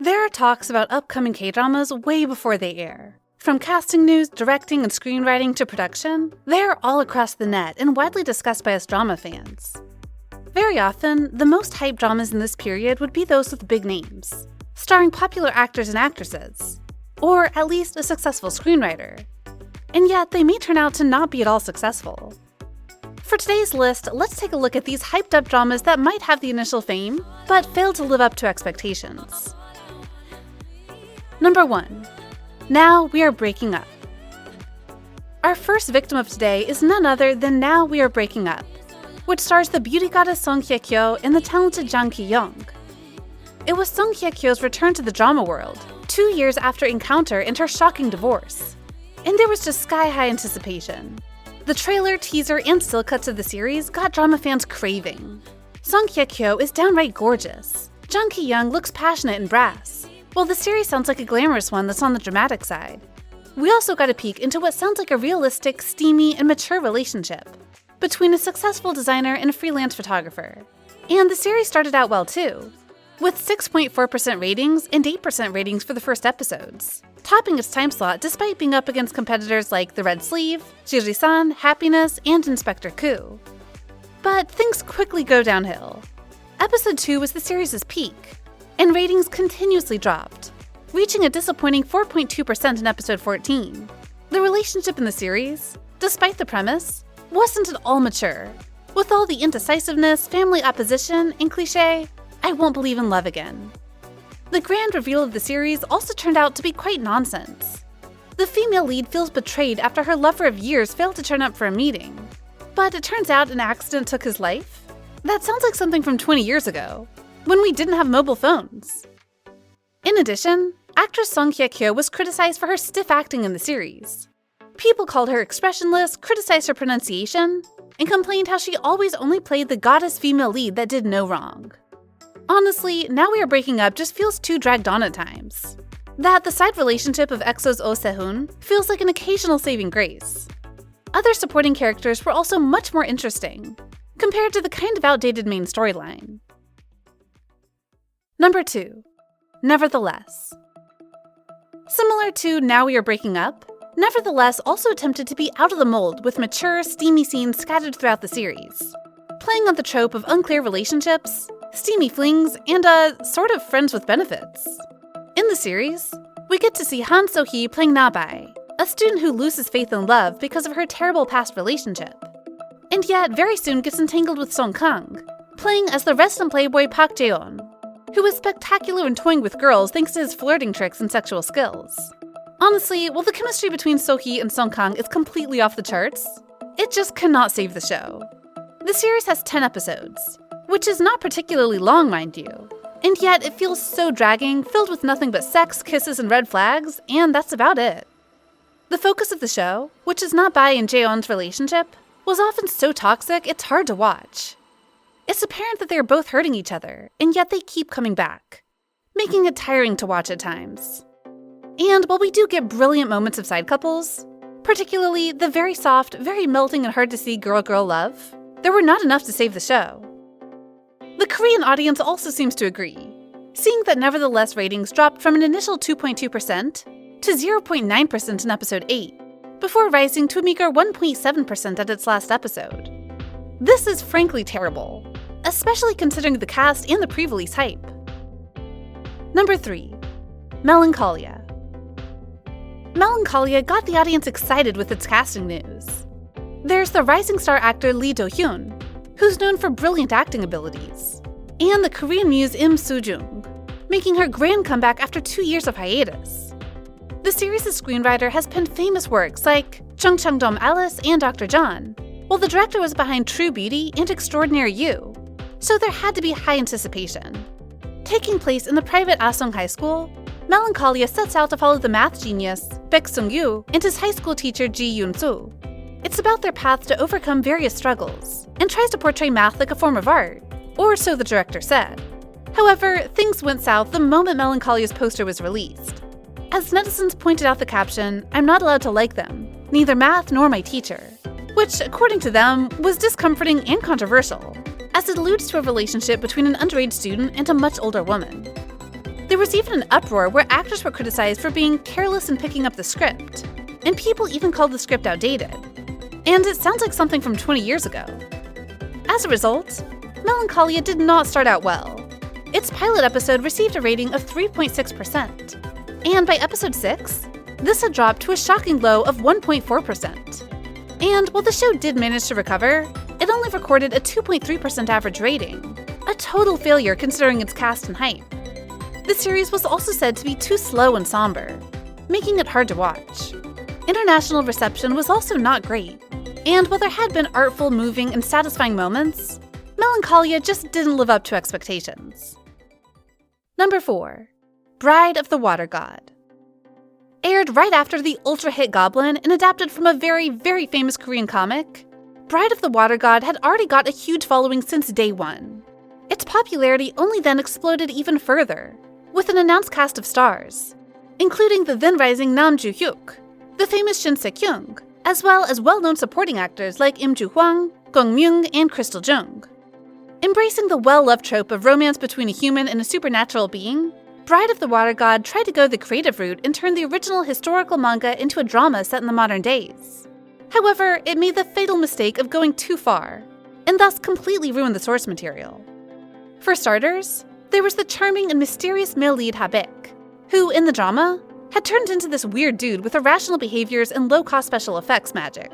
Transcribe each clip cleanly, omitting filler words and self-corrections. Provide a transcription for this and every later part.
There are talks about upcoming K-dramas way before they air. From casting news, directing, and screenwriting to production, they are all across the net and widely discussed by us drama fans. Very often, the most hyped dramas in this period would be those with big names, starring popular actors and actresses, or at least a successful screenwriter. And yet, they may turn out to not be at all successful. For today's list, let's take a look at these hyped-up dramas that might have the initial fame, but fail to live up to expectations. Number 1. Now We Are Breaking Up. Our first victim of today is none other than Now We Are Breaking Up, which stars the beauty goddess Song Hye-kyo and the talented Jang Ki-young. It was Song Hye-kyo's return to the drama world, 2 years after Encounter and her shocking divorce. And there was just sky-high anticipation. The trailer, teaser, and still cuts of the series got drama fans craving. Song Hye-kyo is downright gorgeous. Jang Ki-young looks passionate and brass, while the series sounds like a glamorous one that's on the dramatic side. We also got a peek into what sounds like a realistic, steamy, and mature relationship between a successful designer and a freelance photographer. And the series started out well too, with 6.4% ratings and 8% ratings for the first episodes, topping its time slot despite being up against competitors like The Red Sleeve, Jiri-san, Happiness, and Inspector Ku. But things quickly go downhill. Episode 2 was the series' peak, and ratings continuously dropped, reaching a disappointing 4.2% in episode 14. The relationship in the series, despite the premise, wasn't at all mature, with all the indecisiveness, family opposition, and cliché, I won't believe in love again. The grand reveal of the series also turned out to be quite nonsense. The female lead feels betrayed after her lover of years failed to turn up for a meeting, but it turns out an accident took his life? That sounds like something from 20 years ago, when we didn't have mobile phones. In addition, actress Song Hye-kyo was criticized for her stiff acting in the series. People called her expressionless, criticized her pronunciation, and complained how she always only played the goddess female lead that did no wrong. Honestly, Now We Are Breaking Up just feels too dragged on at times. That the side relationship of EXO's Oh Se-hoon feels like an occasional saving grace. Other supporting characters were also much more interesting, compared to the kind of outdated main storyline. Number 2. Nevertheless. Similar to Now We Are Breaking Up, Nevertheless also attempted to be out of the mold with mature, steamy scenes scattered throughout the series, playing on the trope of unclear relationships, steamy flings, and sort of friends with benefits. In the series, we get to see Han So-hee playing Na-bai, a student who loses faith in love because of her terrible past relationship, and yet very soon gets entangled with Song Kang, playing as the resident playboy Park Jae-on, who is spectacular in toying with girls thanks to his flirting tricks and sexual skills. Honestly, while the chemistry between So-hee and Song Kang is completely off the charts, it just cannot save the show. The series has 10 episodes, which is not particularly long, mind you, and yet it feels so dragging, filled with nothing but sex, kisses, and red flags, and that's about it. The focus of the show, which is Na-bai and Jae-on's relationship, was often so toxic it's hard to watch. It's apparent that they are both hurting each other, and yet they keep coming back, making it tiring to watch at times. And while we do get brilliant moments of side couples, particularly the very soft, very melting and hard-to-see girl-girl love, there were not enough to save the show. The Korean audience also seems to agree, seeing that Nevertheless ratings dropped from an initial 2.2% to 0.9% in episode 8, before rising to a meager 1.7% at its last episode. This is frankly terrible, especially considering the cast and the pre-release hype. Number 3. Melancholia. Melancholia got the audience excited with its casting news. There's the rising star actor Lee Do-hyun, who's known for brilliant acting abilities, and the Korean muse Im Soo-jung, making her grand comeback after 2 years of hiatus. The series' screenwriter has penned famous works like Chung Chang-dom Alice and Dr. John, while the director was behind True Beauty and Extraordinary You, so there had to be high anticipation. Taking place in the private Asong High School, Melancholia sets out to follow the math genius Baek Sung-yu and his high school teacher Ji Yoon-soo. It's about their path to overcome various struggles, and tries to portray math like a form of art, or so the director said. However, things went south the moment Melancholia's poster was released. As netizens pointed out the caption, "I'm not allowed to like them, neither math nor my teacher," which, according to them, was discomforting and controversial, as it alludes to a relationship between an underage student and a much older woman. There was even an uproar where actors were criticized for being careless in picking up the script, and people even called the script outdated. And it sounds like something from 20 years ago. As a result, Melancholia did not start out well. Its pilot episode received a rating of 3.6%, and by episode 6, this had dropped to a shocking low of 1.4%. And while the show did manage to recover, it only recorded a 2.3% average rating, a total failure considering its cast and hype. The series was also said to be too slow and somber, making it hard to watch. International reception was also not great, and while there had been artful, moving, and satisfying moments, Melancholia just didn't live up to expectations. Number 4. Bride of the Water God. Aired right after the ultra-hit Goblin and adapted from a very, very famous Korean comic, Bride of the Water God had already got a huge following since day one. Its popularity only then exploded even further, with an announced cast of stars, including the then-rising Nam Joo-hyuk, the famous Shin Se-kyung, as well as well-known supporting actors like Im Joo-hwang, Gong Myung, and Crystal Jung. Embracing the well-loved trope of romance between a human and a supernatural being, Bride of the Water God tried to go the creative route and turn the original historical manga into a drama set in the modern days. However, it made the fatal mistake of going too far, and thus completely ruined the source material. For starters, there was the charming and mysterious male lead Habek, who, in the drama, had turned into this weird dude with irrational behaviors and low-cost special effects magic.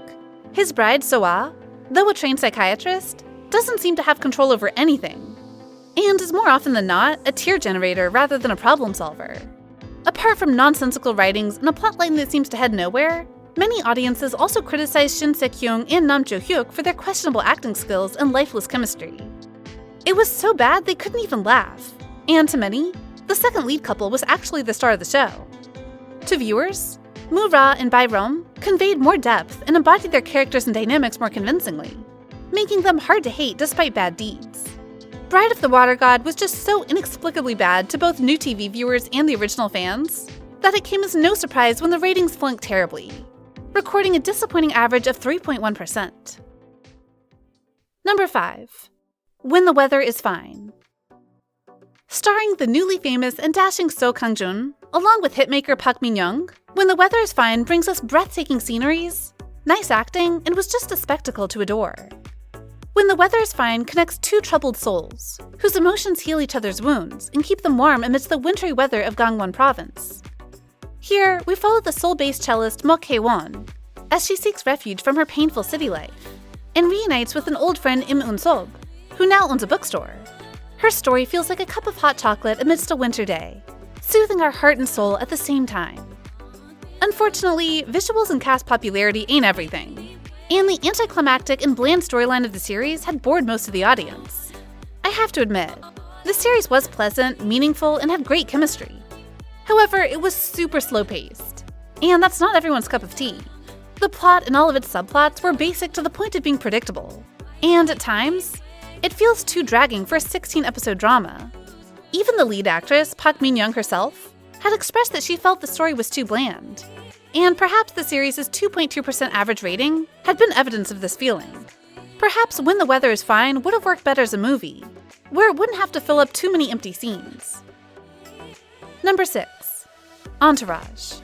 His bride, Soa, though a trained psychiatrist, doesn't seem to have control over anything, and is more often than not a tear generator rather than a problem solver. Apart from nonsensical writings and a plotline that seems to head nowhere, many audiences also criticize Shin Se-kyung and Nam Jo-hyuk for their questionable acting skills and lifeless chemistry. It was so bad they couldn't even laugh, and to many, the second lead couple was actually the star of the show. To viewers, Mu-ra and Bai-rom conveyed more depth and embodied their characters and dynamics more convincingly, making them hard to hate despite bad deeds. Bride of the Water God was just so inexplicably bad to both new TV viewers and the original fans that it came as no surprise when the ratings flunked terribly, recording a disappointing average of 3.1%. Number 5. When the Weather is Fine. Starring the newly famous and dashing So Kang-jun, along with hitmaker Park Min-young, When the Weather is Fine brings us breathtaking sceneries, nice acting, and was just a spectacle to adore. When the Weather is Fine connects two troubled souls, whose emotions heal each other's wounds and keep them warm amidst the wintry weather of Gangwon Province. Here, we follow the Seoul-based cellist Mok Hae-won, as she seeks refuge from her painful city life, and reunites with an old friend Im Un-sob, who now owns a bookstore. Her story feels like a cup of hot chocolate amidst a winter day, soothing our heart and soul at the same time. Unfortunately, visuals and cast popularity ain't everything, and the anticlimactic and bland storyline of the series had bored most of the audience. I have to admit, the series was pleasant, meaningful, and had great chemistry. However, it was super slow-paced, and that's not everyone's cup of tea. The plot and all of its subplots were basic to the point of being predictable, and at times, it feels too dragging for a 16-episode drama. Even the lead actress, Park Min-young herself, had expressed that she felt the story was too bland, and perhaps the series' 2.2% average rating had been evidence of this feeling. Perhaps When the Weather is Fine would have worked better as a movie, where it wouldn't have to fill up too many empty scenes. Number 6. Entourage.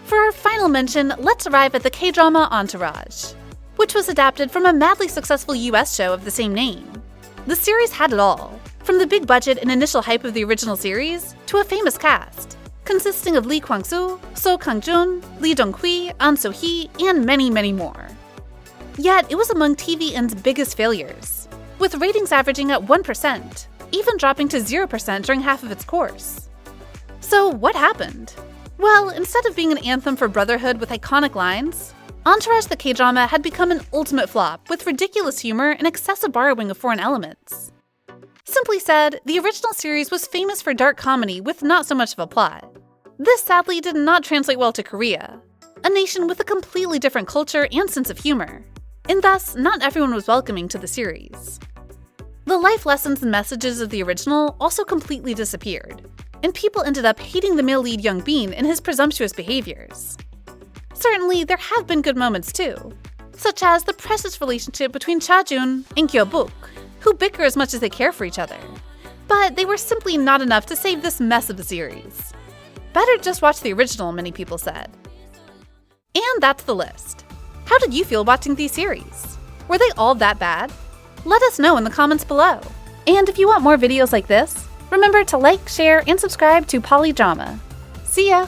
For our final mention, let's arrive at the K-drama Entourage, which was adapted from a madly successful US show of the same name. The series had it all, from the big budget and initial hype of the original series to a famous cast, consisting of Lee Kwang-soo, So Kang-jun, Lee Dong-hui, An So-hee, and many, many more. Yet, it was among TVN's biggest failures, with ratings averaging at 1%, even dropping to 0% during half of its course. So what happened? Well, instead of being an anthem for brotherhood with iconic lines, Entourage the K-drama had become an ultimate flop with ridiculous humor and excessive borrowing of foreign elements. Simply said, the original series was famous for dark comedy with not so much of a plot. This sadly did not translate well to Korea, a nation with a completely different culture and sense of humor, and thus not everyone was welcoming to the series. The life lessons and messages of the original also completely disappeared, and people ended up hating the male lead Young Bin and his presumptuous behaviors. Certainly, there have been good moments too, such as the precious relationship between Cha-jun and Kyo-buk, who bicker as much as they care for each other. but they were simply not enough to save this mess of a series. Better just watch the original, many people said. And that's the list. How did you feel watching these series? Were they all that bad? Let us know in the comments below. And if you want more videos like this, remember to like, share, and subscribe to bbalidrama. See ya!